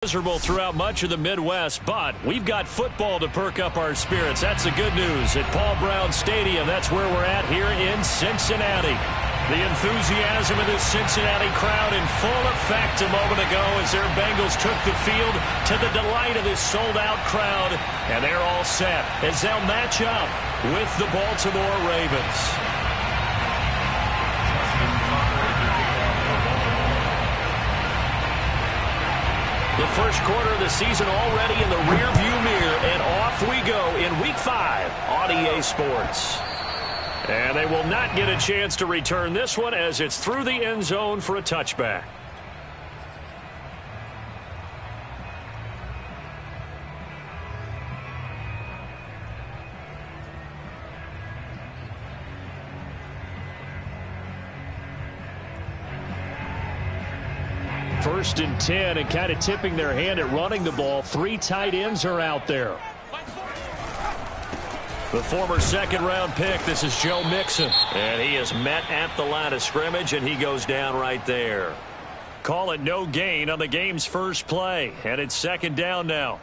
Miserable throughout much of the Midwest, but we've got football to perk up our spirits. That's the good news at Paul Brown Stadium. That's where we're at here in Cincinnati. The enthusiasm of this Cincinnati crowd in full effect a moment ago as their Bengals took the field to the delight of this sold-out crowd. And they're all set as they'll match up with the Baltimore Ravens. The first quarter of the season already in the rearview mirror, and off we go in Week 5 on EA Sports. And they will not get a chance to return this one as it's through the end zone for a touchback. First and 10, and kind of tipping their hand at running the ball. 3 tight ends are out there. The former second-round pick, this is Joe Mixon. And he is met at the line of scrimmage, and he goes down right there. Call it no gain on the game's first play, and it's second down now.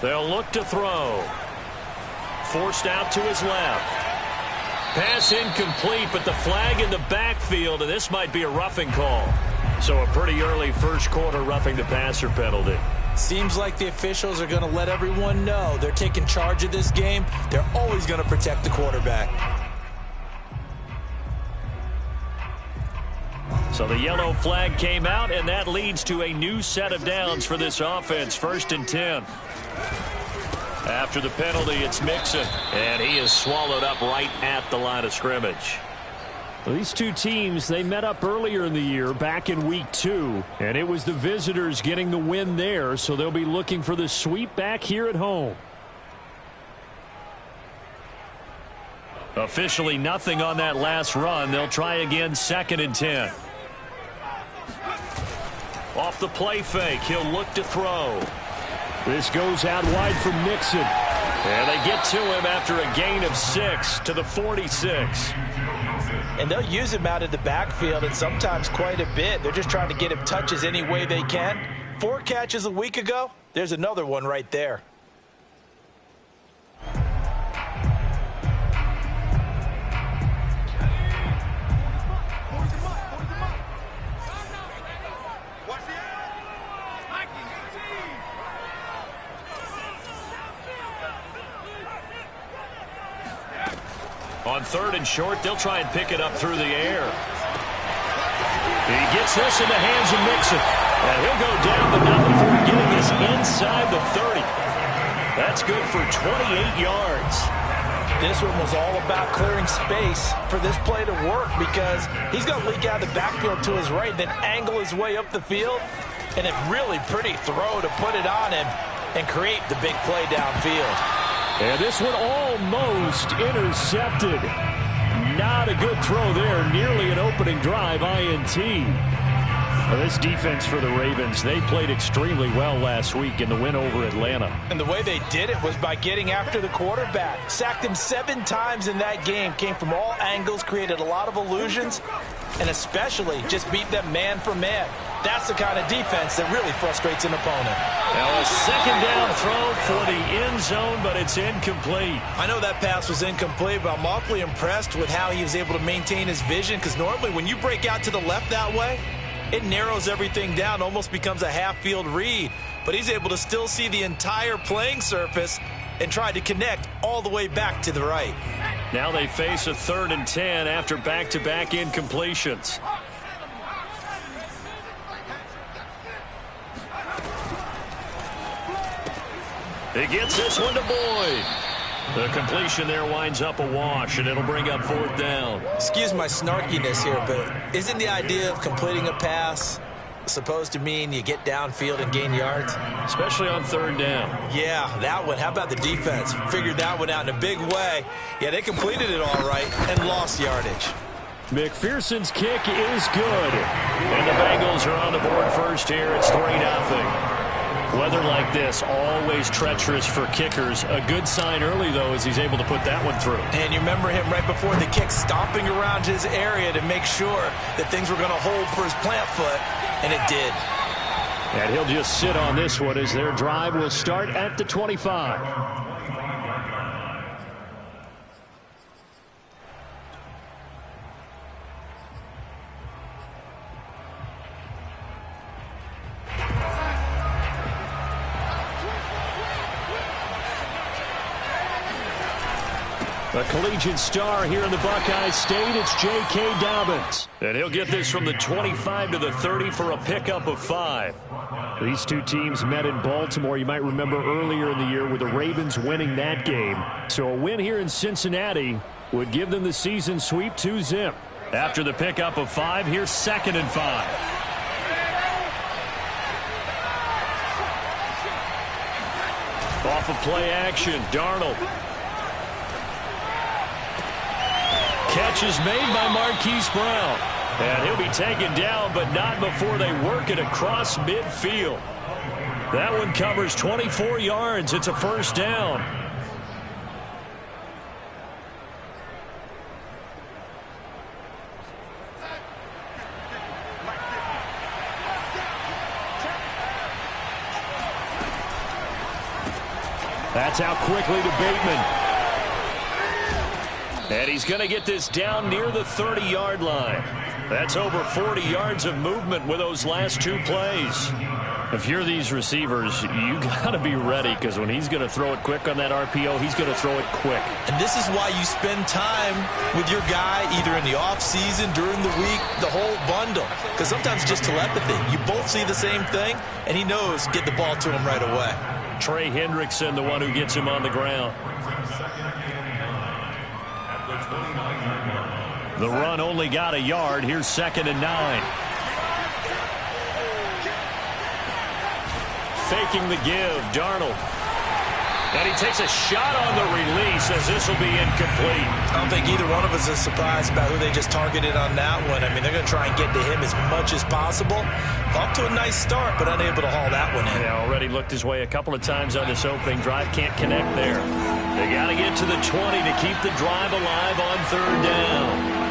They'll look to throw. Forced out to his left. Pass incomplete, but the flag in the backfield, and this might be a roughing call. So a pretty early first quarter roughing the passer penalty. Seems like the officials are going to let everyone know they're taking charge of this game. They're always going to protect the quarterback. So the yellow flag came out, and that leads to a new set of downs for this offense. First and 10. After the penalty, it's Mixon, and he is swallowed up right at the line of scrimmage. Well, these two teams, they met up earlier in the year, back in Week 2, and it was the visitors getting the win there, so they'll be looking for the sweep back here at home. Officially nothing on that last run. They'll try again, second and 10. Off the play fake, he'll look to throw. This goes out wide for Mixon. And they get to him after a gain of 6 to the 46. And they'll use him out of the backfield, and sometimes quite a bit. They're just trying to get him touches any way they can. 4 catches a week ago. There's another one right there. On third and short, they'll try and pick it up through the air. He gets this in the hands of Mixon. And he'll go down, but not before getting this inside the 30. That's good for 28 yards. This one was all about clearing space for this play to work because he's going to leak out the backfield to his right, then angle his way up the field. And a really pretty throw to put it on him and create the big play downfield. And this one almost intercepted. Not a good throw there. Nearly an opening drive INT. Well, this defense for the Ravens, they played extremely well last week in the win over Atlanta. And the way they did it was by getting after the quarterback. Sacked him 7 times in that game. Came from all angles, created a lot of illusions, and especially just beat them man for man. That's the kind of defense that really frustrates an opponent. Now a second down throw for the end zone, but it's incomplete. I know that pass was incomplete, but I'm awfully impressed with how he was able to maintain his vision, because normally when you break out to the left that way, it narrows everything down, almost becomes a half-field read. But he's able to still see the entire playing surface and try to connect all the way back to the right. Now they face a third and 10 after back-to-back incompletions. He gets this one to Boyd. The completion there winds up a wash, and it'll bring up 4th down. Excuse my snarkiness here, but isn't the idea of completing a pass supposed to mean you get downfield and gain yards? Especially on third down. Yeah, that one. How about the defense? Figured that one out in a big way. Yeah, they completed it all right and lost yardage. McPherson's kick is good. And the Bengals are on the board first here. It's 3-0. Weather like this, always treacherous for kickers. A good sign early, though, is he's able to put that one through. And you remember him right before the kick stomping around his area to make sure that things were going to hold for his plant foot, and it did. And he'll just sit on this one as their drive will start at the 25. A collegiate star here in the Buckeye State, it's J.K. Dobbins. And he'll get this from the 25 to the 30 for a pickup of 5. These two teams met in Baltimore, you might remember earlier in the year, with the Ravens winning that game. So a win here in Cincinnati would give them the season sweep 2-zip. After the pickup of 5, here's 2nd and 5. Off of play action, Darnold. Catch is made by Marquise Brown. And he'll be taken down, but not before they work it across midfield. That one covers 24 yards. It's a first down. That's out quickly to Bateman. And he's going to get this down near the 30-yard line. That's over 40 yards of movement with those last 2 plays. If you're these receivers, you got to be ready, because when he's going to throw it quick on that RPO, he's going to throw it quick. And this is why you spend time with your guy either in the offseason, during the week, the whole bundle. Because sometimes just telepathy. You both see the same thing, and he knows get the ball to him right away. Trey Hendrickson, the one who gets him on the ground. The run only got a yard. Here's 2nd and 9. Faking the give, Darnold. And he takes a shot on the release as this will be incomplete. I don't think either one of us is surprised about who they just targeted on that one. I mean, they're going to try and get to him as much as possible. Off to a nice start, but unable to haul that one in. Yeah, already looked his way a couple of times on this opening drive. Can't connect there. They got to get to the 20 to keep the drive alive on 3rd down.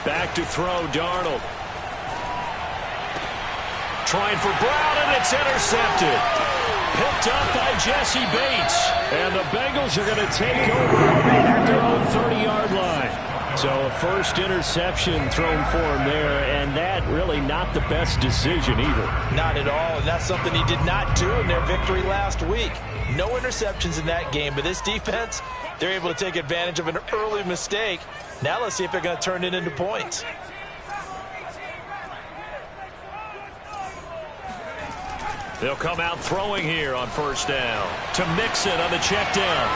Back to throw, Darnold. Trying for Brown, and it's intercepted. Picked up by Jesse Bates. And the Bengals are going to take over at their own 30-yard line. So a first interception thrown for him there, and that really not the best decision either. Not at all, and that's something he did not do in their victory last week. No interceptions in that game, but this defense, they're able to take advantage of an early mistake. Now let's see if they're going to turn it into points. They'll come out throwing here on 1st down to Mixon on the check down.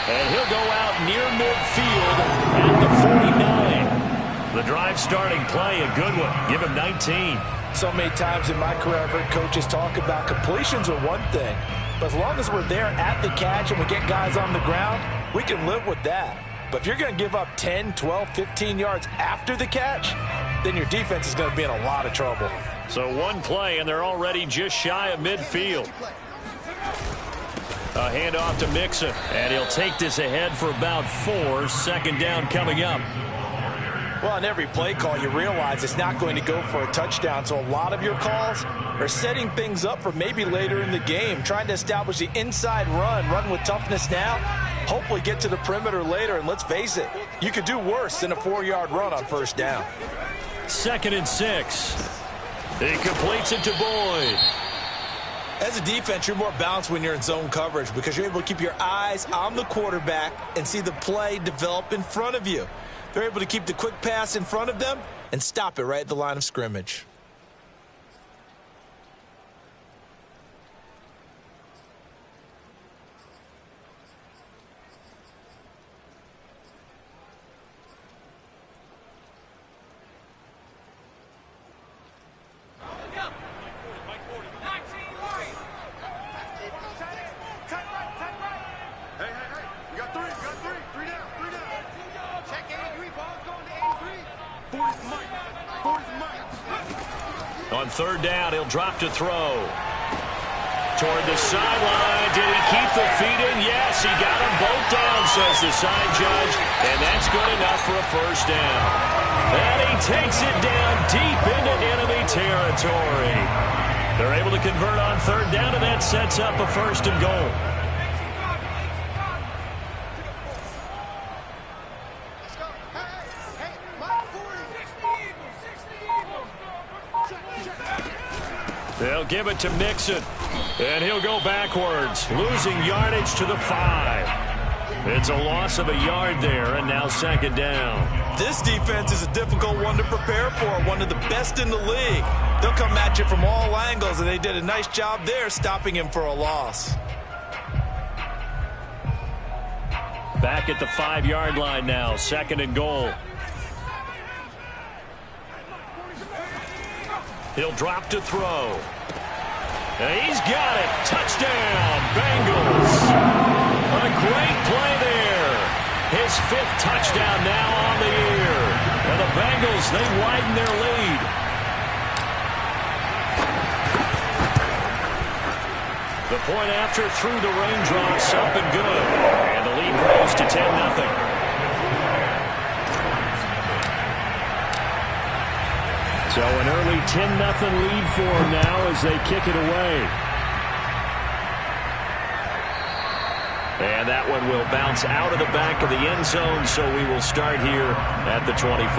And he'll go out near midfield at the 49. The drive starting play, a good one. Give him 19. So many times in my career I've heard coaches talk about completions are one thing, but as long as we're there at the catch and we get guys on the ground, we can live with that. But if you're going to give up 10, 12, 15 yards after the catch, then your defense is going to be in a lot of trouble. So one play, and they're already just shy of midfield. A handoff to Mixon, and he'll take this ahead for about 4. 2nd down coming up. Well, on every play call, you realize it's not going to go for a touchdown, so a lot of your calls are setting things up for maybe later in the game, trying to establish the inside run with toughness now, hopefully get to the perimeter later, and let's face it, you could do worse than a 4-yard run on 1st down. 2nd and 6. He completes it to Boyd. As a defense, you're more balanced when you're in zone coverage because you're able to keep your eyes on the quarterback and see the play develop in front of you. They're able to keep the quick pass in front of them and stop it right at the line of scrimmage. On third down, he'll drop to throw. Toward the sideline. Did he keep the feet in? Yes, he got them both down, says the side judge. And that's good enough for a first down. And he takes it down deep into enemy territory. They're able to convert on third down, and that sets up a first and goal. They'll give it to Mixon, and he'll go backwards, losing yardage to the 5. It's a loss of a yard there, and now second down. This defense is a difficult one to prepare for, one of the best in the league. They'll come at you from all angles, and they did a nice job there stopping him for a loss. Back at the 5-yard line now, second and goal. He'll drop to throw. And he's got it. Touchdown, Bengals. A great play there. His 5th touchdown now on the year. And the Bengals, they widen their lead. The point after through the raindrops, up and good. And the lead grows to 10-0. So an early 10-0 lead for them now as they kick it away. And that one will bounce out of the back of the end zone, so we will start here at the 25.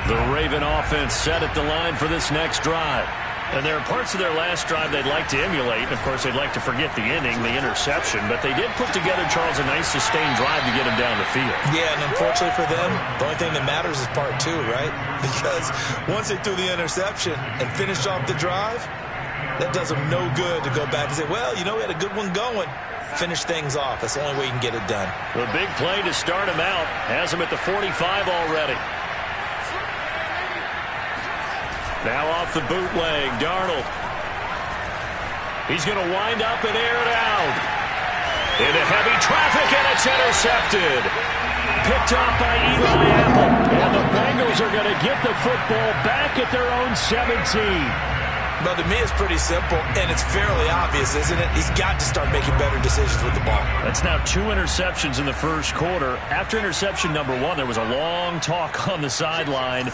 The Raven offense set at the line for this next drive. And there are parts of their last drive they'd like to emulate. And, of course, they'd like to forget the inning, the interception. But they did put together, Charles, a nice sustained drive to get him down the field. Yeah, and unfortunately for them, the only thing that matters is part 2, right? Because once they threw the interception and finished off the drive, that does them no good to go back and say, well, you know, we had a good one going. Finish things off. That's the only way you can get it done. The big play to start him out has him at the 45 already. Now off the bootleg, Darnold. He's going to wind up and air it out. Into heavy traffic, and it's intercepted. Picked off by Eli Apple. And the Bengals are going to get the football back at their own 17. But to me, it's pretty simple, and it's fairly obvious, isn't it? He's got to start making better decisions with the ball. That's now 2 interceptions in the first quarter. After interception number 1, there was a long talk on the sideline.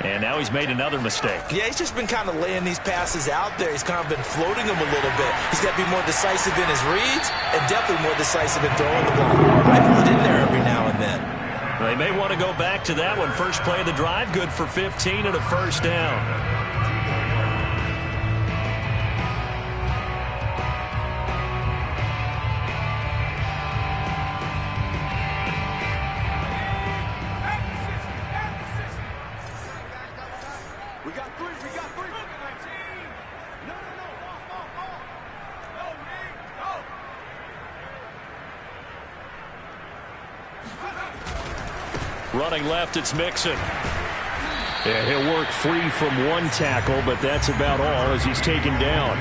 And now he's made another mistake. Yeah, he's just been kind of laying these passes out there. He's kind of been floating them a little bit. He's got to be more decisive in his reads and definitely more decisive in throwing the ball. Rifle it in there every now and then. They may want to go back to that one. First play of the drive, good for 15 and a first down. Running left, it's Mixon. Yeah, he'll work free from one tackle, but that's about all as he's taken down.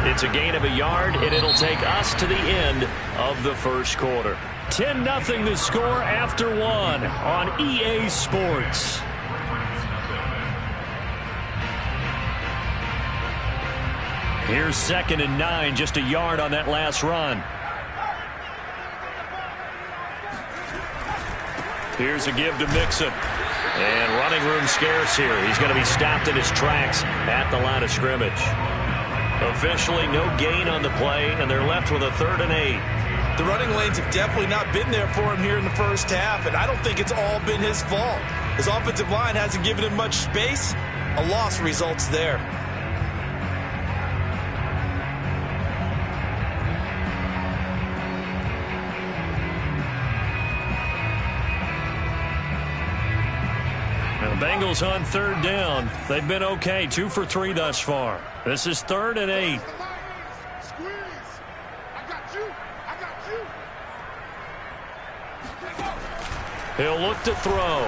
It's a gain of a yard, and it'll take us to the end of the first quarter. 10-0 the score after 1 on EA Sports. Here's 2nd and 9, just a yard on that last run. Here's a give to Mixon. And running room scarce here. He's going to be stopped in his tracks at the line of scrimmage. Officially no gain on the play, and they're left with a 3rd and 8. The running lanes have definitely not been there for him here in the first half, and I don't think it's all been his fault. His offensive line hasn't given him much space. A loss results there. Bengals on 3rd down. They've been okay, 2 for 3 thus far. This is 3rd and 8. Squeeze. I got you. He'll look to throw.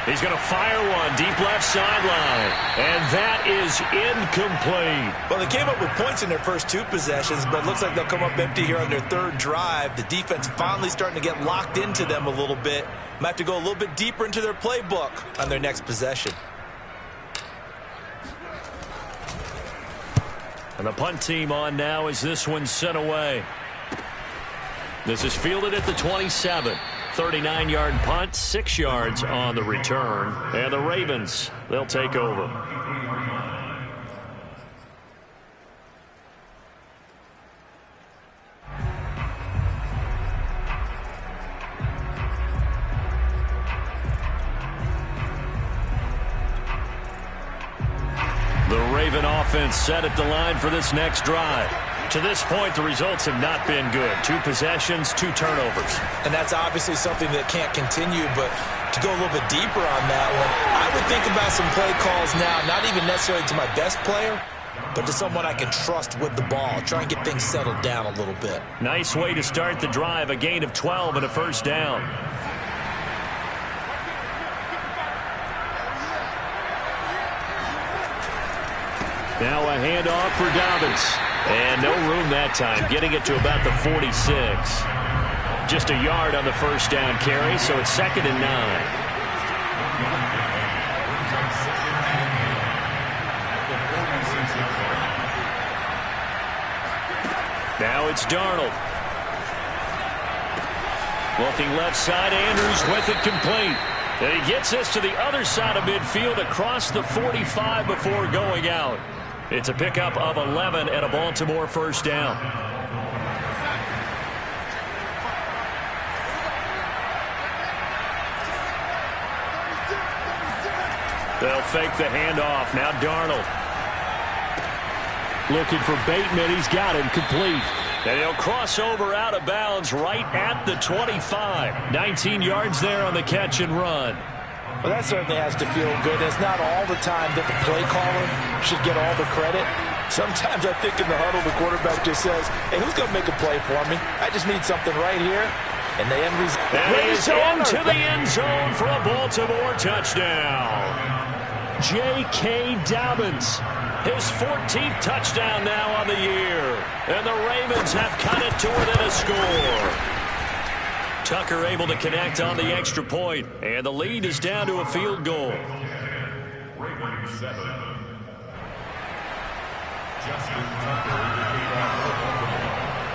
He's going to fire one deep left sideline. And that is incomplete. Well, they came up with points in their first 2 possessions, but it looks like they'll come up empty here on their 3rd drive. The defense finally starting to get locked into them a little bit. Might have to go a little bit deeper into their playbook on their next possession. And the punt team on now as this one's sent away. This is fielded at the 27. 39-yard punt, 6 yards on the return. And the Ravens, they'll take over. The Raven offense set at the line for this next drive. To this point, the results have not been good. 2 possessions, 2 turnovers. And that's obviously something that can't continue, but to go a little bit deeper on that one, I would think about some play calls now, not even necessarily to my best player, but to someone I can trust with the ball. Try and get things settled down a little bit. Nice way to start the drive, a gain of 12 and a first down. Now a handoff for Dobbins. And no room that time, getting it to about the 46. Just a yard on the first down carry, so it's 2nd and 9. Now it's Darnold. Looking left side, Andrews with it complete. And he gets this to the other side of midfield across the 45 before going out. It's a pickup of 11 and a Baltimore first down. They'll fake the handoff. Now Darnold. Looking for Bateman. He's got him complete. And he'll cross over out of bounds right at the 25. 19 yards there on the catch and run. Well, that certainly has to feel good. It's not all the time that the play caller should get all the credit. Sometimes I think in the huddle, the quarterback just says, hey, who's going to make a play for me? I just need something right here. And the end result. And he's into the end zone for a Baltimore touchdown. J.K. Dobbins. His 14th touchdown now on the year. And the Ravens have cut it to within a score. Tucker able to connect on the extra point, and the lead is down to a field goal.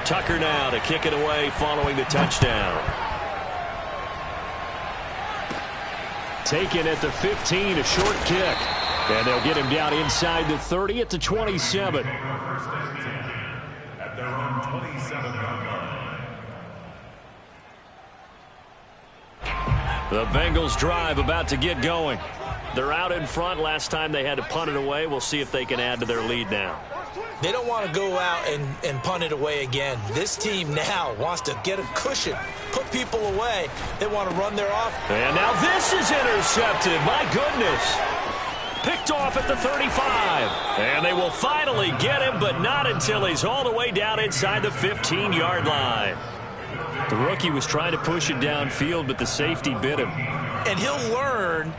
Tucker now to kick it away following the touchdown. Taken at the 15, a short kick. And they'll get him down inside the 30 at the 27. At their own 27-yard line. The Bengals drive about to get going. They're out in front. Last time they had to punt it away. We'll see if they can add to their lead now. They don't want to go out and punt it away again. This team now wants to get a cushion, put people away. They want to run their off. And now this is intercepted. My goodness. Picked off at the 35. And they will finally get him, but not until he's all the way down inside the 15-yard line. The rookie was trying to push it downfield, but the safety bit him. And he'll learn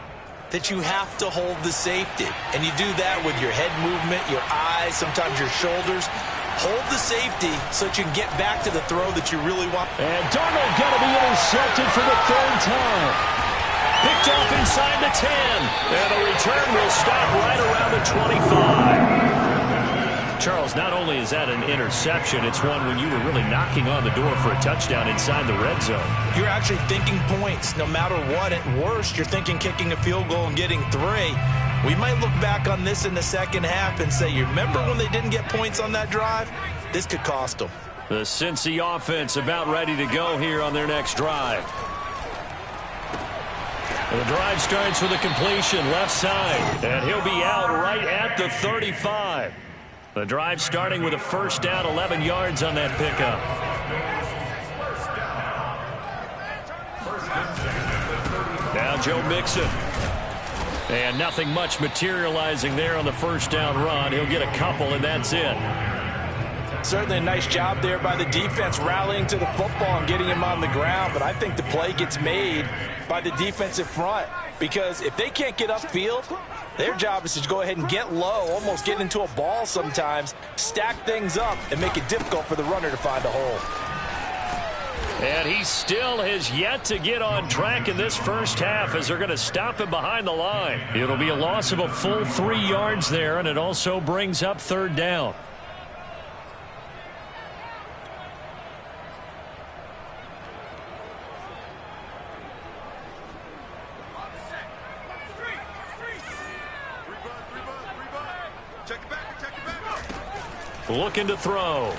that you have to hold the safety. And you do that with your head movement, your eyes, sometimes your shoulders. Hold the safety so that you can get back to the throw that you really want. And Darnold going to be intercepted for the 3rd time. Picked off inside the 10. And the return will stop right around the 25. Charles, not only is that an interception, it's one when you were really knocking on the door for a touchdown inside the red zone. You're actually thinking points no matter what. At worst, you're thinking kicking a field goal and getting 3. We might look back on this in the second half and say, you remember when they didn't get points on that drive? This could cost them. The Cincy offense about ready to go here on their next drive. And the drive starts with a completion left side, and he'll be out right at the 35. The drive starting with a first down, 11 yards on that pickup. Now Joe Mixon. And nothing much materializing there on the first down run. He'll get a couple, and that's it. Certainly a nice job there by the defense rallying to the football and getting him on the ground. But I think the play gets made by the defensive front. because if they can't get upfield, their job is to go ahead and get low, almost get into a ball sometimes, stack things up, and make it difficult for the runner to find a hole. And he still has yet to get on track in this first half as they're going to stop him behind the line. It'll be a loss of a full 3 yards there, and it also brings up third down. Looking to throw.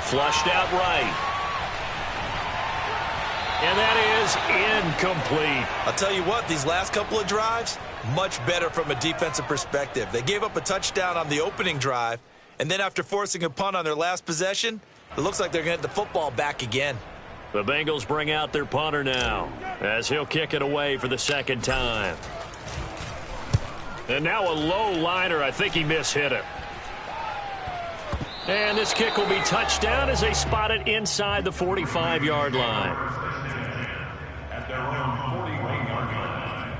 Flushed out right. And that is incomplete. I'll tell you what, these last couple of drives, much better from a defensive perspective. They gave up a touchdown on the opening drive, and then after forcing a punt on their last possession, it looks like they're going to get the football back again. The Bengals bring out their punter now as he'll kick it away for the second time. And now a low liner. I think he mishit it. And this kick will be touchdown as they spot it inside the 45-yard line. At their own 41-yard line.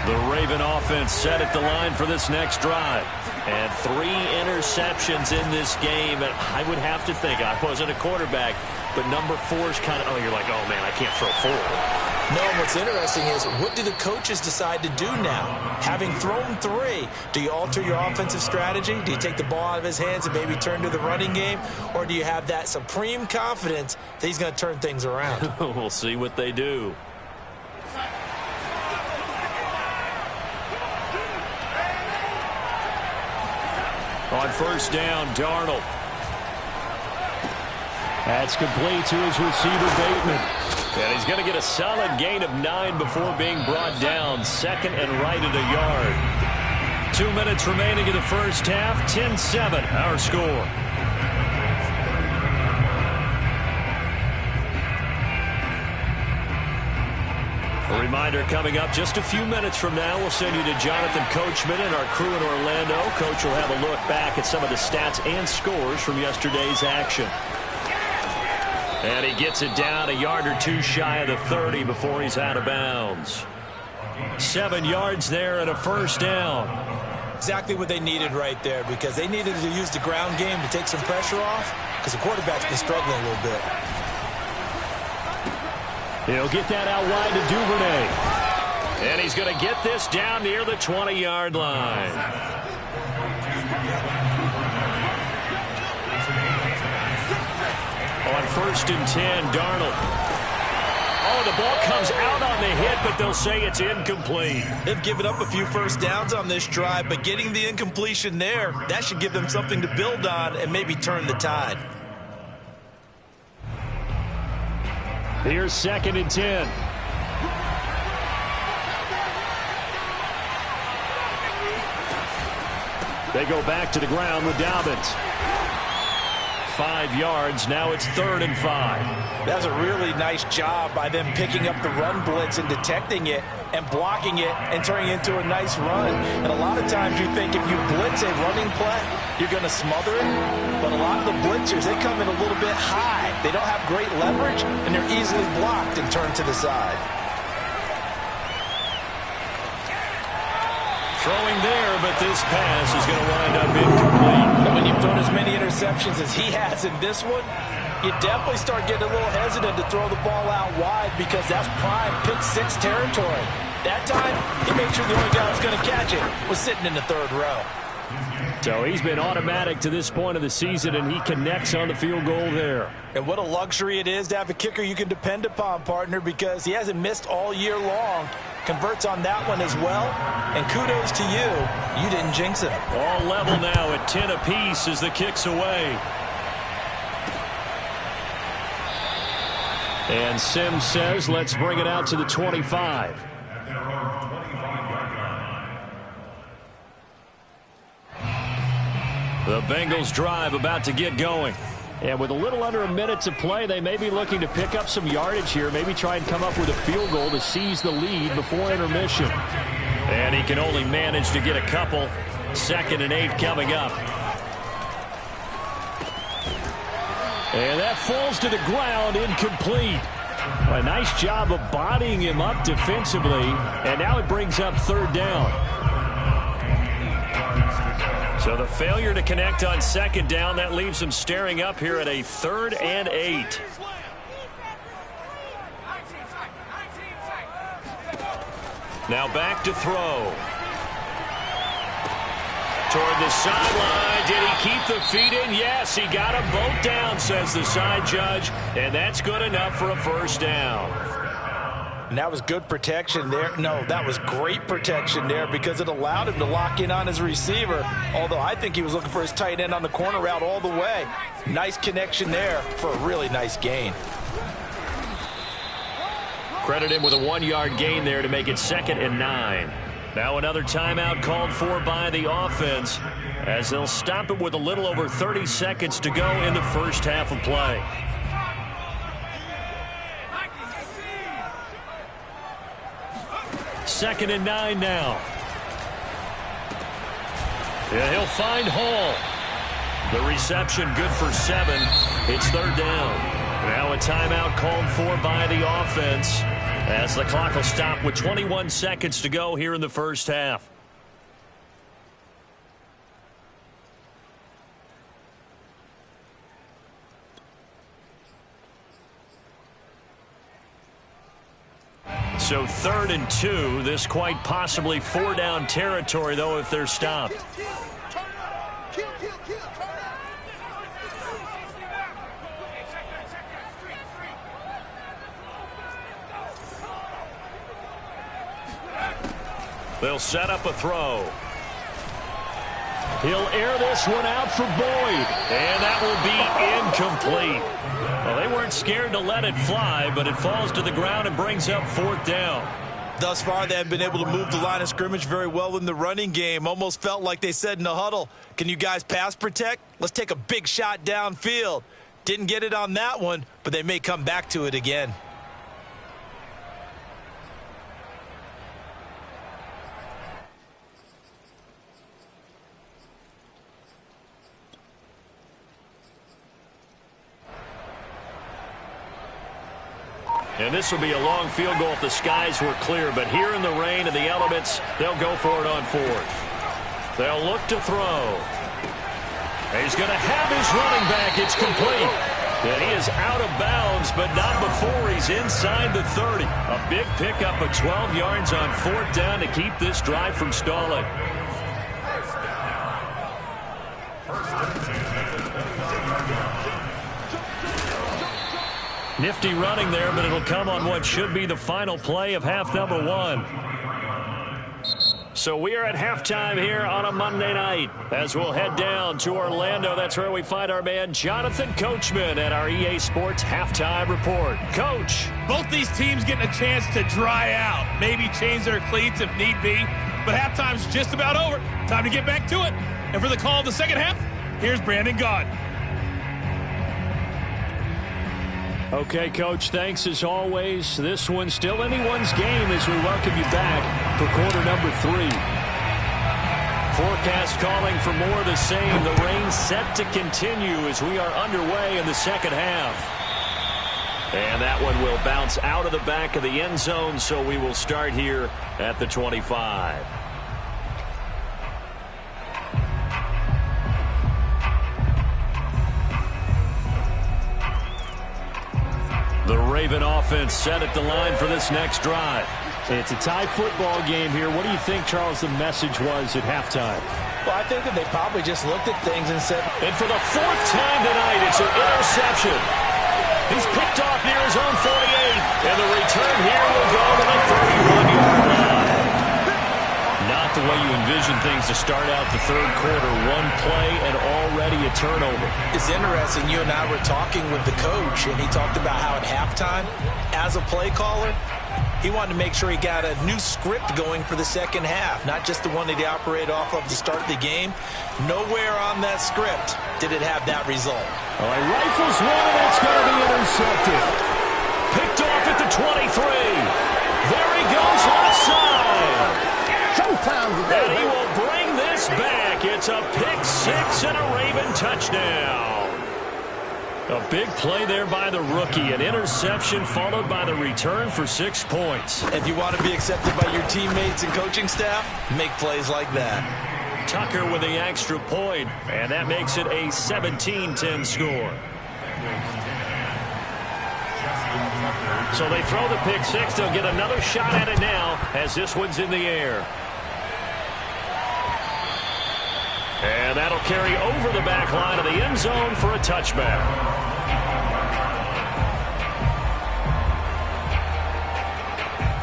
The Raven offense set at the line for this next drive. And 3 interceptions in this game. And I would have to think, I wasn't a quarterback, but number 4 is kind of, oh, you're like, oh, man, I can't throw 4. No, and what's interesting is, what do the coaches decide to do now? Having thrown 3, do you alter your offensive strategy? Do you take the ball out of his hands and maybe turn to the running game? Or do you have that supreme confidence that he's going to turn things around? We'll see what they do. On first down, Darnold. That's complete to his receiver, Bateman. And he's going to get a solid gain of 9 before being brought down. Second and right at a yard. 2 minutes remaining in the first half. 10-7, our score. A reminder coming up just a few minutes from now, we'll send you to Jonathan Coachman and our crew in Orlando. Coach will have a look back at some of the stats and scores from yesterday's action. And he gets it down a yard or 2 shy of the 30 before he's out of bounds. 7 yards there and a first down. Exactly what they needed right there, because they needed to use the ground game to take some pressure off, because the quarterback's been struggling a little bit. He'll get that out wide to Duvernay. And he's going to get this down near the 20-yard line. On first and 10, Darnold. Oh, the ball comes out on the hit, but they'll say it's incomplete. They've given up a few first downs on this drive, but getting the incompletion there, that should give them something to build on and maybe turn the tide. Here's second and 10. They go back to the ground with Dobbins. 5 yards. Now it's 3rd and 5. That's a really nice job by them picking up the run blitz and detecting it and blocking it and turning it into a nice run. And a lot of times you think if you blitz a running play, you're going to smother it. But a lot of the blitzers, they come in a little bit high. They don't have great leverage, and they're easily blocked and turned to the side. Throwing there, but this pass is going to wind up incomplete. And when you've thrown as many interceptions as he has in this one, you definitely start getting a little hesitant to throw the ball out wide, because that's prime pick 6 territory. That time, he made sure the only guy who was going to catch it was sitting in the 3rd row. So he's been automatic to this point of the season, and he connects on the field goal there. And what a luxury it is to have a kicker you can depend upon, partner, because he hasn't missed all year long. Converts on that one as well. And kudos to you. You didn't jinx it. All level now at 10 apiece as the kick's away. And Sims says, let's bring it out to the 25. The Bengals drive about to get going. And with a little under a minute to play, they may be looking to pick up some yardage here, maybe try and come up with a field goal to seize the lead before intermission. And he can only manage to get a couple. 2nd and 8 coming up. And that falls to the ground, incomplete. A nice job of bodying him up defensively, and now it brings up 3rd down. So the failure to connect on 2nd down, that leaves him staring up here at a 3rd and 8. Now back to throw. Toward the sideline. Did he keep the feet in? Yes, he got them both down, says the side judge. And that's good enough for a 1st down. And that was good protection there. No, that was great protection there because it allowed him to lock in on his receiver. Although I think he was looking for his tight end on the corner route all the way. Nice connection there for a really nice gain. Credit him with a 1-yard gain there to make it 2nd and 9. Now another timeout called for by the offense as they'll stop it with a little over 30 seconds to go in the first half of play. Second and 9 now. Yeah, he'll find Hall. The reception good for 7. It's 3rd down. Now a timeout called for by the offense as the clock will stop with 21 seconds to go here in the first half. So 3rd and 2. This quite possibly 4-down territory, though, if they're stopped. They'll set up a throw. He'll air this one out for Boyd. And that will be incomplete. Well, they weren't scared to let it fly, but it falls to the ground and brings up 4th down. Thus far, they have been able to move the line of scrimmage very well in the running game. Almost felt like they said in the huddle, can you guys pass protect? Let's take a big shot downfield. Didn't get it on that one, but they may come back to it again. And this will be a long field goal if the skies were clear. But here in the rain and the elements, they'll go for it on 4th. They'll look to throw. And he's going to have his running back. It's complete. And he is out of bounds, but not before he's inside the 30. A big pickup of 12 yards on 4th down to keep this drive from stalling. Nifty running there, but it'll come on what should be the final play of half number 1. So we are at halftime here on a Monday night as we'll head down to Orlando. That's where we find our man Jonathan Coachman at our EA Sports Halftime Report. Coach. Both these teams getting a chance to dry out, maybe change their cleats if need be, but halftime's just about over. Time to get back to it. And for the call of the second half, here's Brandon Gaud. Okay, Coach, thanks as always. This one's still anyone's game as we welcome you back for quarter number 3. Forecast calling for more of the same. The rain set to continue as we are underway in the second half. And that one will bounce out of the back of the end zone, so we will start here at the 25. The Raven offense set at the line for this next drive. It's a tie football game here. What do you think, Charles, the message was at halftime? Well, I think that they probably just looked at things and said, and for the 4th time tonight, it's an interception. He's picked off near his own 48, and the return here will go to the 31-yard line. Not the way you envision things to start out the third quarter. One play and already a turnover. It's interesting. You and I were talking with the coach, and he talked about how at halftime, as a play caller, he wanted to make sure he got a new script going for the second half, not just the one that he operated off of to start the game. Nowhere on that script did it have that result. All right, rifles one, and it's going to be intercepted. Picked off at the 23. There he goes left side. Showtime today. And he will bring this It's back. It's a pick six and a Raven touchdown. A big play there by the rookie. An interception followed by the return for 6 points. If you want to be accepted by your teammates and coaching staff, make plays like that. Tucker with the extra point, and that makes it a 17-10 score. So they throw the pick six. They'll get another shot at it now as this one's in the air. And that'll carry over the back line of the end zone for a touchback.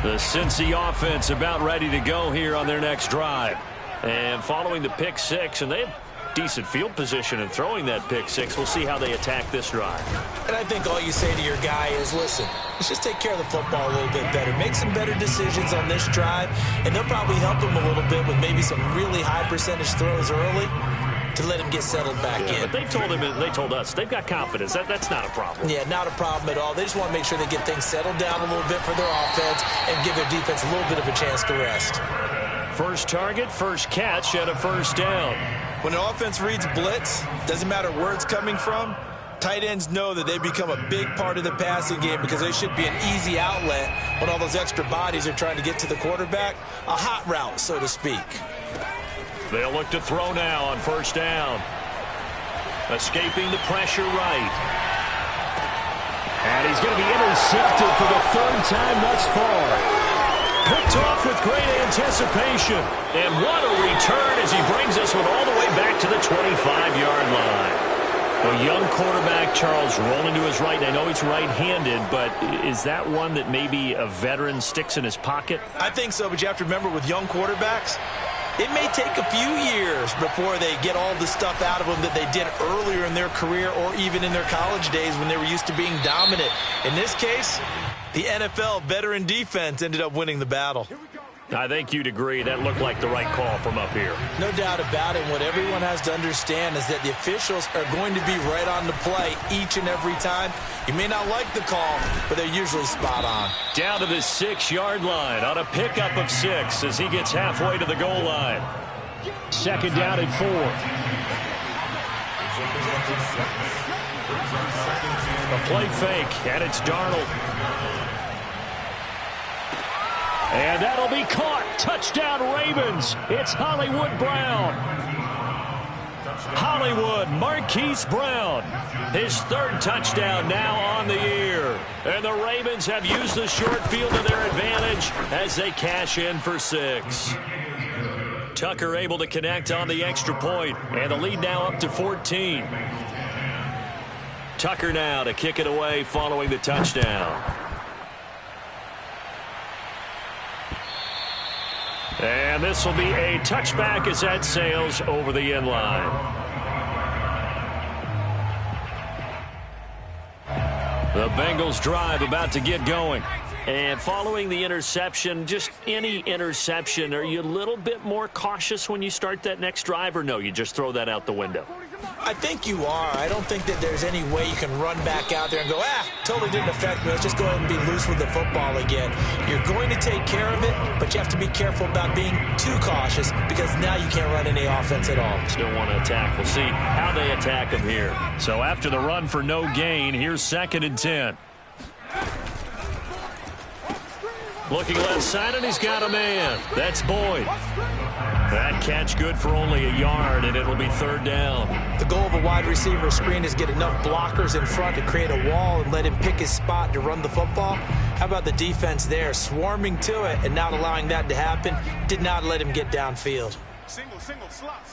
The Cincy offense about ready to go here on their next drive. And following the pick six, and they have decent field position in throwing that pick six. We'll see how they attack this drive. And I think all you say to your guy is, listen, let's just take care of the football a little bit better. Make some better decisions on this drive, and they'll probably help him a little bit with maybe some really high percentage throws early to let him get settled back in. But they told us they've got confidence. That's not a problem. Yeah, not a problem at all. They just want to make sure they get things settled down a little bit for their offense and give their defense a little bit of a chance to rest. First target, first catch, and a first down. When the offense reads blitz, doesn't matter where it's coming from, tight ends know that they become a big part of the passing game because they should be an easy outlet when all those extra bodies are trying to get to the quarterback. A hot route, so to speak. They'll look to throw now on first down. Escaping the pressure right. And he's going to be intercepted for the third time thus far. Picked off with great anticipation. And what a return as he brings this one all the way back to the 25-yard line. A young quarterback, Charles, rolling to his right. And I know he's right-handed, but is that one that maybe a veteran sticks in his pocket? I think so, but you have to remember with young quarterbacks, it may take a few years before they get all the stuff out of them that they did earlier in their career or even in their college days when they were used to being dominant. In this case, the NFL veteran defense ended up winning the battle. I think you'd agree that looked like the right call from up here. No doubt about it. What everyone has to understand is that the officials are going to be right on the play each and every time. You may not like the call, but they're usually spot on. Down to the 6-yard line on a pickup of 6 as he gets halfway to the goal line. Second down and 4. A play fake, and it's Darnold. And that'll be caught. Touchdown Ravens. It's Hollywood Brown. Hollywood, Marquise Brown. His third touchdown now on the year. And the Ravens have used the short field to their advantage as they cash in for 6. Tucker able to connect on the extra point, and the lead now up to 14. Tucker now to kick it away following the touchdown. And this will be a touchback as that sails over the end line. The Bengals drive about to get going. And following the interception, just any interception, are you a little bit more cautious when you start that next drive, or no, you just throw that out the window? I think you are. I don't think that there's any way you can run back out there and go, totally didn't affect me. Let's just go ahead and be loose with the football again. You're going to take care of it, but you have to be careful about being too cautious because now you can't run any offense at all. Still want to attack. We'll see how they attack them here. So after the run for no gain, here's 2nd and 10. Looking left side, and he's got a man. That's Boyd. That catch good for only a yard, and it'll be 3rd down. The goal of a wide receiver screen is get enough blockers in front to create a wall and let him pick his spot to run the football. How about the defense there, swarming to it and not allowing that to happen? Did not let him get downfield. Single, slot.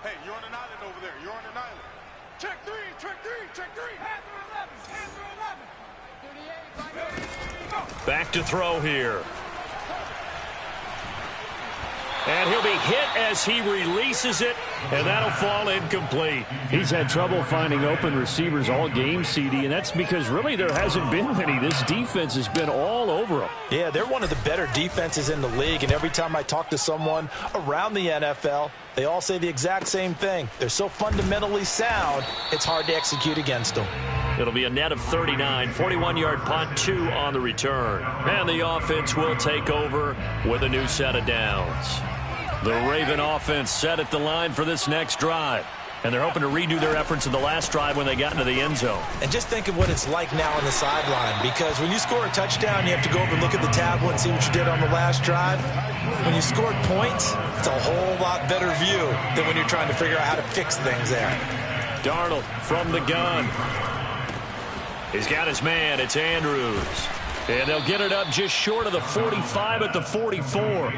Hey, you're on an island over there. You're on an island. Check 3. Back to throw here. And he'll be hit as he releases it, and that'll fall incomplete. He's had trouble finding open receivers all game, CD, and that's because really there hasn't been many. This defense has been all over him. Yeah, they're one of the better defenses in the league, and every time I talk to someone around the NFL, they all say the exact same thing. They're so fundamentally sound, it's hard to execute against them. It'll be a net of 39, 41-yard punt, 2 on the return. And the offense will take over with a new set of downs. The Raven offense set at the line for this next drive. And they're hoping to redo their efforts in the last drive when they got into the end zone. And just think of what it's like now on the sideline, because when you score a touchdown, you have to go over and look at the tablet and see what you did on the last drive. When you scored points, it's a whole lot better view than when you're trying to figure out how to fix things there. Darnold from the gun. He's got his man. It's Andrews. And they'll get it up just short of the 45 at the 44.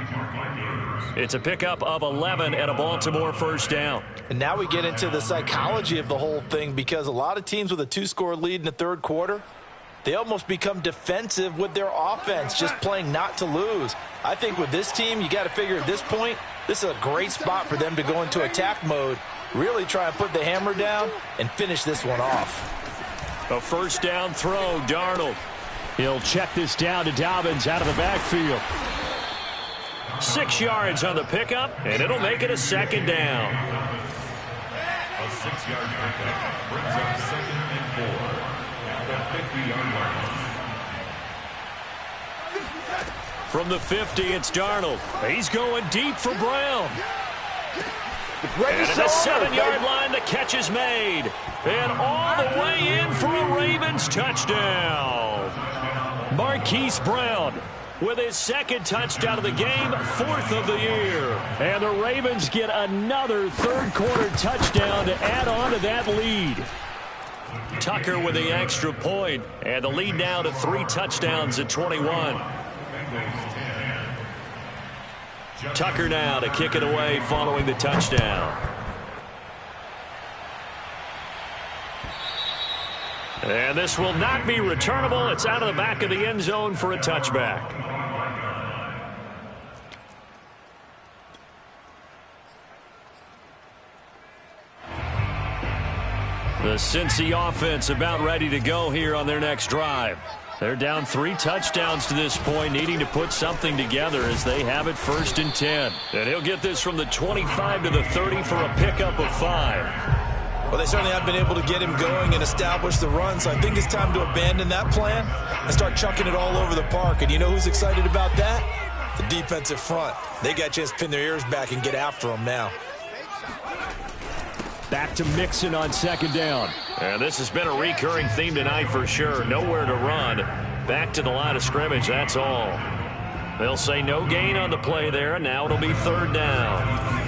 It's a pickup of 11 and a Baltimore first down. And now we get into the psychology of the whole thing, because a lot of teams with a 2-score lead in the third quarter, they almost become defensive with their offense, just playing not to lose. I think with this team, you got to figure at this point, this is a great spot for them to go into attack mode, really try and put the hammer down and finish this one off. A first down throw, Darnold. He'll check this down to Dobbins out of the backfield. 6 yards on the pickup, and it'll make it a second down. A 6-yard pickup brings up 2nd and 4 at the 50-yard line. From the 50, it's Darnold. He's going deep for Brown. And at the 7-yard line, the catch is made. And all the way in for a Ravens touchdown. Marquise Brown with his second touchdown of the game, 4th of the year. And the Ravens get another third-quarter touchdown to add on to that lead. Tucker with the extra point, and the lead now to 3 touchdowns at 21. Tucker now to kick it away following the touchdown. And this will not be returnable. It's out of the back of the end zone for a touchback. The Cincy offense about ready to go here on their next drive. They're down 3 touchdowns to this point, needing to put something together as they have it 1st and 10. And he'll get this from the 25 to the 30 for a pickup of 5. Well, they certainly have been able to get him going and establish the run, so I think it's time to abandon that plan and start chucking it all over the park. And you know who's excited about that? The defensive front. They got a chance to pin their ears back and get after him now. Back to Mixon on 2nd down. And this has been a recurring theme tonight for sure. Nowhere to run. Back to the line of scrimmage, that's all. They'll say no gain on the play there, and now it'll be 3rd down.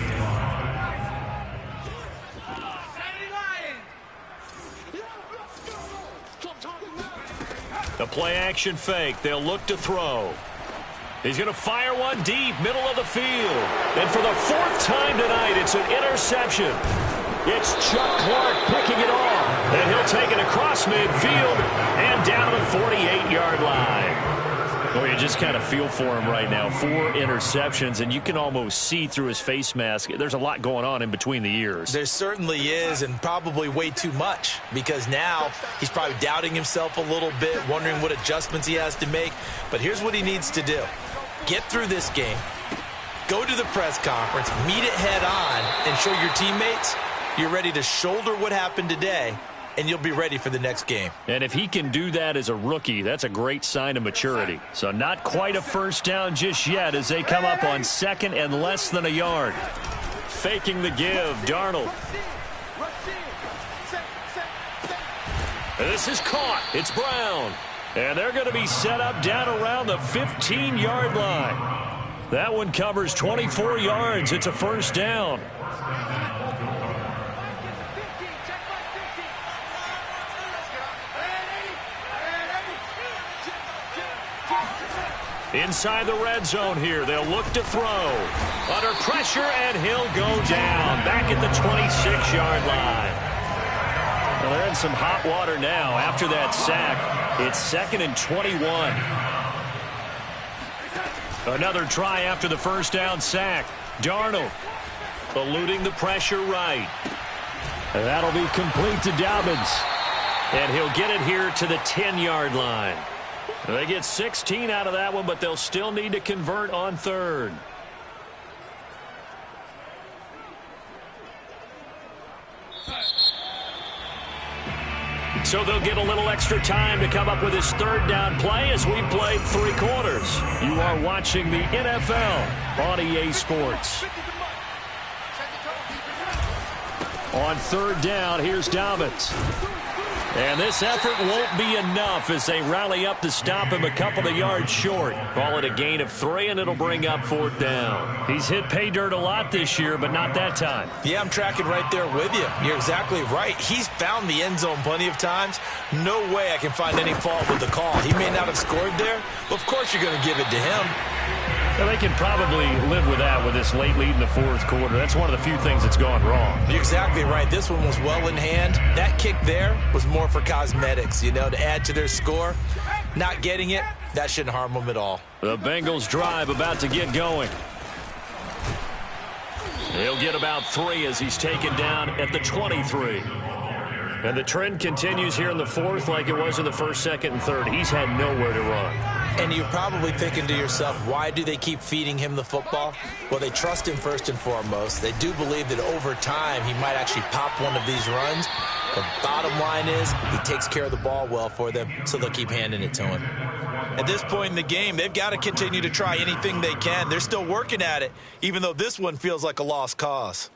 The play-action fake. They'll look to throw. He's going to fire one deep, middle of the field. And for the 4th time tonight, it's an interception. It's Chuck Clark picking it off. And he'll take it across midfield and down to the 48-yard line. Well, you just kind of feel for him right now. 4 interceptions, and you can almost see through his face mask. There's a lot going on in between the ears. There certainly is, and probably way too much, because now he's probably doubting himself a little bit, wondering what adjustments he has to make. But here's what he needs to do. Get through this game, go to the press conference, meet it head on, and show your teammates you're ready to shoulder what happened today, and you'll be ready for the next game. And if he can do that as a rookie, that's a great sign of maturity. So not quite a first down just yet as they come up on 2nd and less than a yard. Faking the give, Darnold. And this is caught. It's Brown. And they're going to be set up down around the 15-yard line. That one covers 24 yards. It's a first down. Inside the red zone here. They'll look to throw. Under pressure, and he'll go down. Back at the 26-yard line. Well, they're in some hot water now. After that sack, it's 2nd and 21. Another try after the first down sack. Darnold eluding the pressure right. And that'll be complete to Dobbins. And he'll get it here to the 10-yard line. They get 16 out of that one, but they'll still need to convert on 3rd. So they'll get a little extra time to come up with his third down play as we've played 3 quarters. You are watching the NFL on EA Sports. On third down, here's Dobbins. And this effort won't be enough as they rally up to stop him a couple of yards short. Call it a gain of 3, and it'll bring up 4th down. He's hit pay dirt a lot this year, but not that time. Yeah, I'm tracking right there with you. You're exactly right. He's found the end zone plenty of times. No way I can find any fault with the call. He may not have scored there, but of course you're going to give it to him. Well, they can probably live with that with this late lead in the 4th quarter. That's one of the few things that's gone wrong. You're exactly right. This one was well in hand. That kick there was more for cosmetics, to add to their score. Not getting it, that shouldn't harm them at all. The Bengals drive about to get going. He'll get about 3 as he's taken down at the 23. And the trend continues here in the 4th like it was in the 1st, 2nd, and 3rd. He's had nowhere to run. And you're probably thinking to yourself, why do they keep feeding him the football? Well, they trust him first and foremost. They do believe that over time he might actually pop one of these runs. The bottom line is he takes care of the ball well for them, so they'll keep handing it to him. At this point in the game, they've got to continue to try anything they can. They're still working at it, even though this one feels like a lost cause.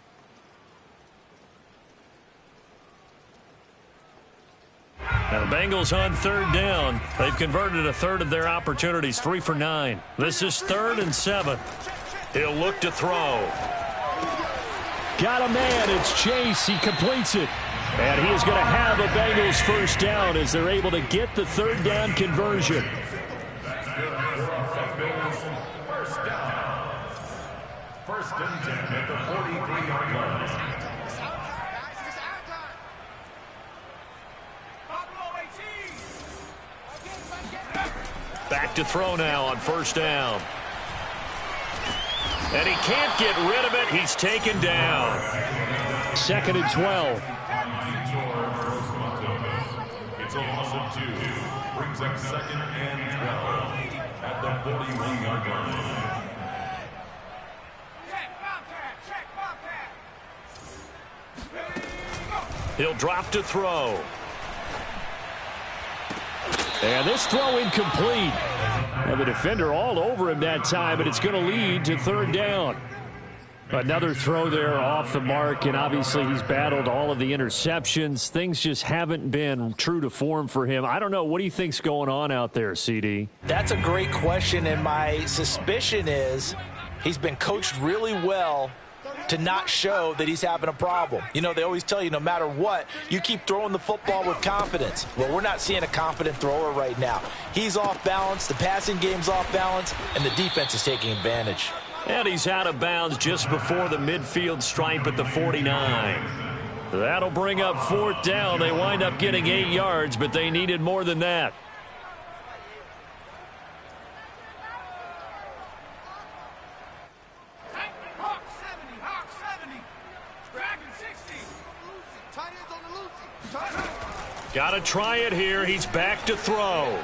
Now the Bengals on third down. They've converted a third of their opportunities, 3 for 9. This is 3rd and 7. He'll look to throw. Got a man. It's Chase. He completes it. And he is going to have a Bengals first down as they're able to get the 3rd down conversion. First and 10 at the 43-yard line. Back to throw now on 1st down. And he can't get rid of it. He's taken down. 2nd and 12. It's a loss of 2. Brings up 2nd and 12 at the 41-yard line. He'll drop to throw. And this throw incomplete. And the defender all over him that time, but it's going to lead to 3rd down. Another throw there off the mark, and obviously he's battled all of the interceptions. Things just haven't been true to form for him. I don't know. What do you think's going on out there, CD? That's a great question, and my suspicion is he's been coached really well to not show that he's having a problem. They always tell you no matter what, you keep throwing the football with confidence. Well, we're not seeing a confident thrower right now. He's off balance, the passing game's off balance, and the defense is taking advantage. And he's out of bounds just before the midfield stripe at the 49. That'll bring up 4th down. They wind up getting 8 yards, but they needed more than that. Got to try it here. He's back to throw.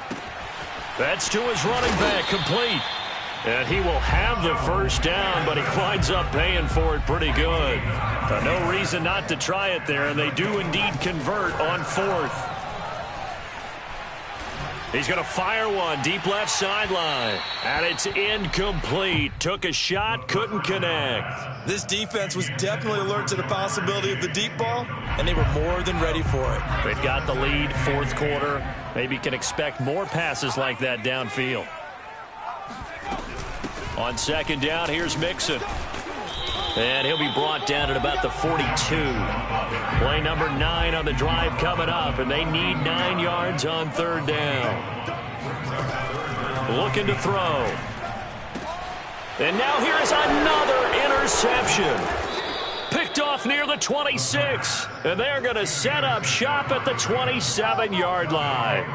That's to his running back, complete. And he will have the first down, but he winds up paying for it pretty good. No reason not to try it there, and they do indeed convert on 4th. He's going to fire one deep left sideline, and it's incomplete. Took a shot, couldn't connect. This defense was definitely alert to the possibility of the deep ball, and they were more than ready for it. They've got the lead, 4th quarter. Maybe can expect more passes like that downfield. On 2nd down, here's Mixon. And he'll be brought down at about the 42. Play number 9 on the drive coming up, and they need 9 yards on 3rd down. Looking to throw. And now here's another interception. Picked off near the 26. And they're going to set up shop at the 27-yard line.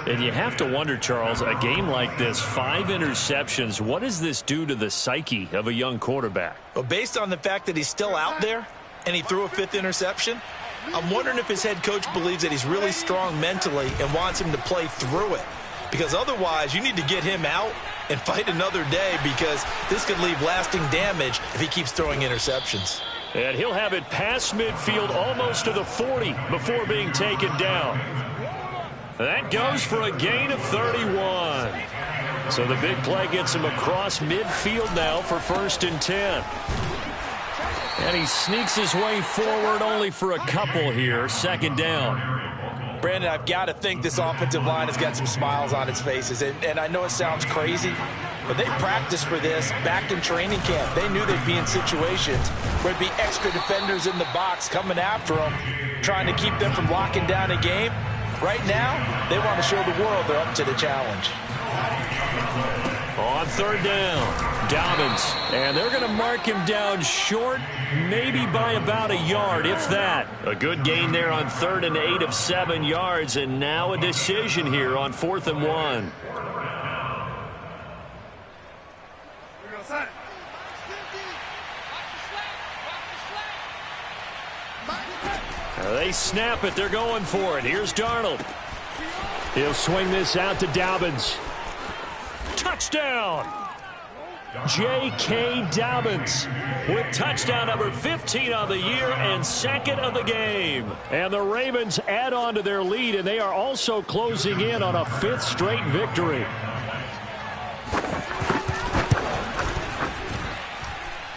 And you have to wonder, Charles, a game like this, 5 interceptions, what does this do to the psyche of a young quarterback? Well, based on the fact that he's still out there and he threw a 5th interception, I'm wondering if his head coach believes that he's really strong mentally and wants him to play through it. Because otherwise, you need to get him out and fight another day, because this could leave lasting damage if he keeps throwing interceptions. And he'll have it past midfield almost to the 40 before being taken down. That goes for a gain of 31. So the big play gets him across midfield now for 1st and 10. And he sneaks his way forward only for a couple here. 2nd down. Brandon, I've got to think this offensive line has got some smiles on its faces. And I know it sounds crazy, but they practiced for this back in training camp. They knew they'd be in situations where there'd be extra defenders in the box coming after them, trying to keep them from locking down a game. Right now, they want to show the world they're up to the challenge. On 3rd down, Dobbins. And they're going to mark him down short, maybe by about a yard, if that. A good gain there on 3rd and 8 of 7 yards, and now a decision here on 4th and 1. They snap it. They're going for it. Here's Darnold. He'll swing this out to Dobbins. Touchdown! J.K. Dobbins with touchdown number 15 on the year and 2nd of the game. And the Ravens add on to their lead, and they are also closing in on a 5th straight victory.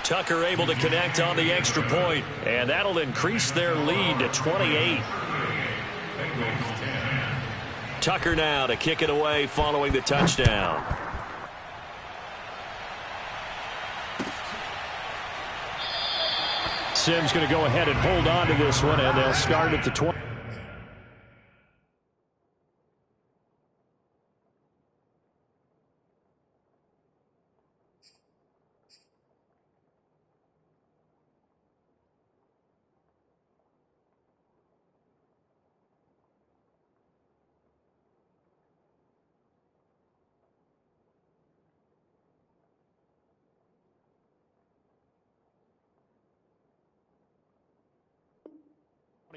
Tucker able to connect on the extra point, and that'll increase their lead to 28. Tucker now to kick it away following the touchdown. Sims going to go ahead and hold on to this one, and they'll start at the 20.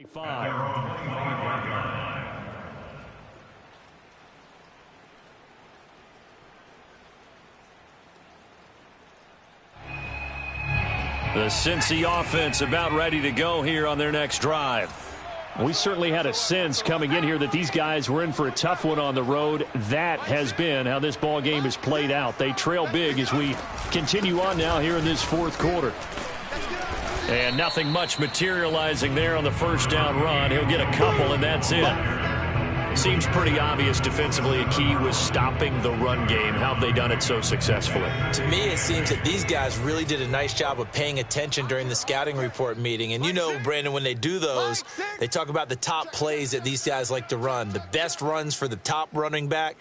The Cincy offense about ready to go here on their next drive. We certainly had a sense coming in here that these guys were in for a tough one on the road. That has been how this ball game has played out. They trail big as we continue on now here in this 4th quarter. And nothing much materializing there on the 1st down run. He'll get a couple, and that's it. Seems pretty obvious defensively a key was stopping the run game. How have they done it so successfully? To me, it seems that these guys really did a nice job of paying attention during the scouting report meeting. And you know, Brandon, when they do those, they talk about the top plays that these guys like to run. The best runs for the top running back,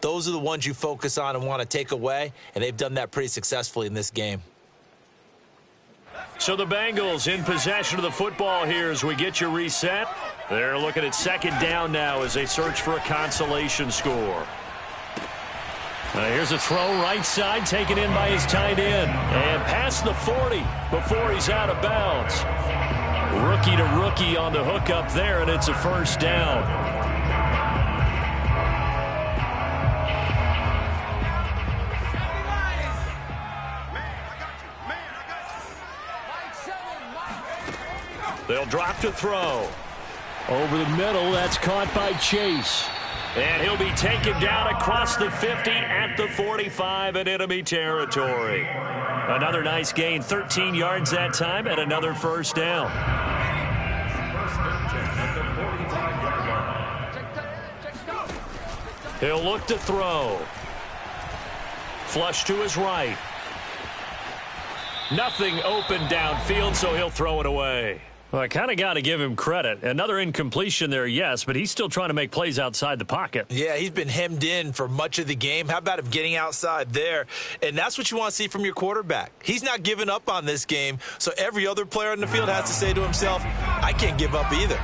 those are the ones you focus on and want to take away. And they've done that pretty successfully in this game. So the Bengals in possession of the football here as we get your reset. They're looking at 2nd down now as they search for a consolation score. Here's a throw right side taken in by his tight end. And past the 40 before he's out of bounds. Rookie to rookie on the hook up there, and it's a 1st down. They'll drop to throw. Over the middle, that's caught by Chase. And he'll be taken down across the 50 at the 45 in enemy territory. Another nice gain, 13 yards that time, and another 1st down. He'll look to throw. Flush to his right. Nothing open downfield, so he'll throw it away. Well, I kind of got to give him credit. Another incompletion there, yes, but he's still trying to make plays outside the pocket. Yeah, he's been hemmed in for much of the game. How about him getting outside there? And that's what you want to see from your quarterback. He's not giving up on this game, so every other player in the field has to say to himself, I can't give up either.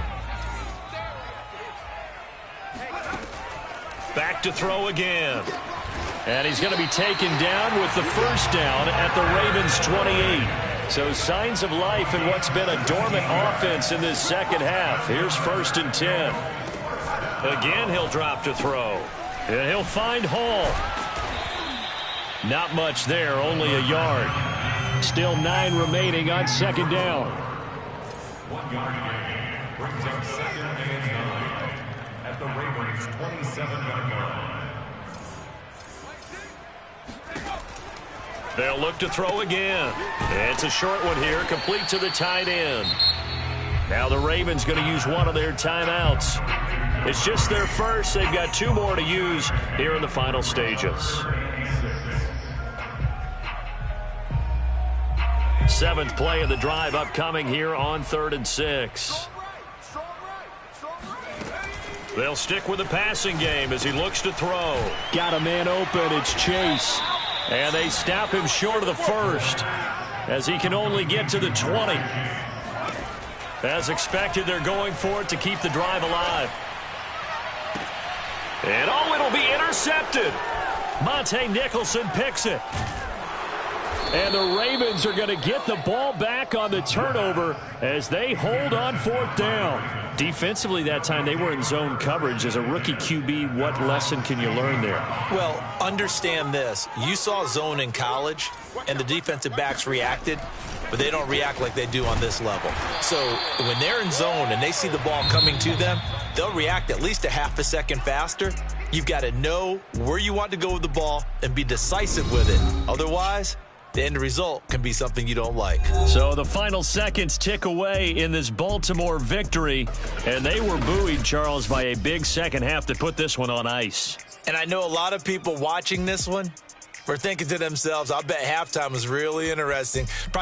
Back to throw again. And he's going to be taken down with the 1st down at the Ravens' 28. So signs of life in what's been a dormant offense in this 2nd half. Here's 1st and 10. Again, he'll drop to throw. And he'll find Hall. Not much there, only a yard. Still 9 remaining on second down. 1 yard gain brings up second and 9 at the Ravens' 27-yard line. They'll look to throw again. It's a short one here, complete to the tight end. Now the Ravens going to use one of their timeouts. It's just their first. They've got 2 more to use here in the final stages. 7th play of the drive upcoming here on 3rd and 6. They'll stick with the passing game as he looks to throw. Got a man open. It's Chase. And they stop him short of the first as he can only get to the 20. As expected, they're going for it to keep the drive alive. And it'll be intercepted. Monte Nicholson picks it. And the Ravens are going to get the ball back on the turnover as they hold on 4th down. Defensively that time, they were in zone coverage. As a rookie QB, what lesson can you learn there? Well, understand this. You saw zone in college, and the defensive backs reacted, but they don't react like they do on this level. So when they're in zone and they see the ball coming to them, they'll react at least a half a second faster. You've got to know where you want to go with the ball and be decisive with it. Otherwise, the end result can be something you don't like. So the final seconds tick away in this Baltimore victory, and they were buoyed, Charles, by a big second half to put this one on ice. And I know a lot of people watching this one were thinking to themselves, I bet halftime was really interesting. Probably